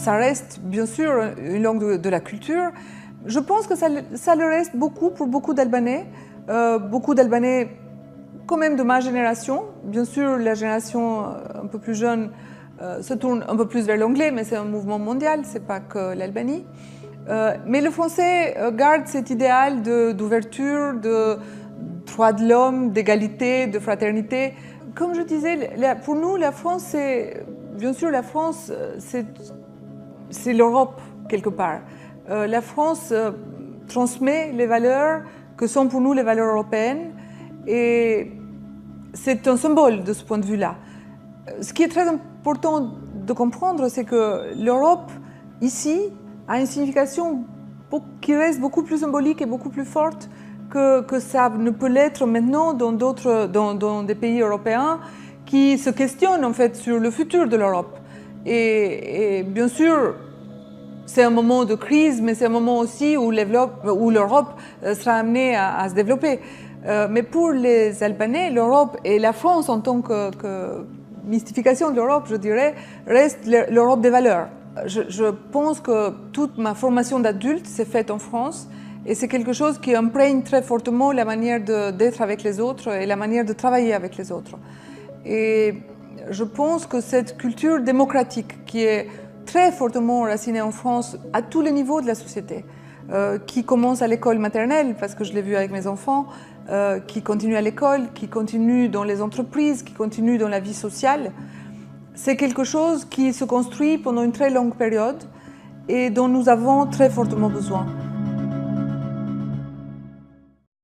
ça reste bien sûr une langue de la culture. Je pense que ça le reste beaucoup pour beaucoup d'Albanais quand même de ma génération. Bien sûr, la génération un peu plus jeune se tourne un peu plus vers l'anglais, mais c'est un mouvement mondial, c'est pas que l'Albanie. Mais le français garde cet idéal d'ouverture, de droits de l'homme, d'égalité, de fraternité. Comme je disais, pour nous, la France, c'est l'Europe quelque part. La France transmet les valeurs que sont pour nous les valeurs européennes et c'est un symbole de ce point de vue-là. Ce qui est très important de comprendre, c'est que l'Europe, ici, a une signification qui reste beaucoup plus symbolique et beaucoup plus forte que ça ne peut l'être maintenant dans des pays européens qui se questionnent en fait sur le futur de l'Europe. Et bien sûr, c'est un moment de crise, mais c'est un moment aussi où l'Europe sera amenée à se développer. Mais pour les Albanais, l'Europe et la France en tant que mystification de l'Europe, je dirais, reste l'Europe des valeurs. Je pense que toute ma formation d'adulte s'est faite en France et c'est quelque chose qui imprègne très fortement la manière d'être avec les autres et la manière de travailler avec les autres. Et je pense que cette culture démocratique qui est très fortement enracinée en France à tous les niveaux de la société, qui commence à l'école maternelle, parce que je l'ai vu avec mes enfants, qui continue à l'école, qui continue dans les entreprises, qui continue dans la vie sociale, c'est quelque chose qui se construit pendant une très longue période et dont nous avons très fortement besoin.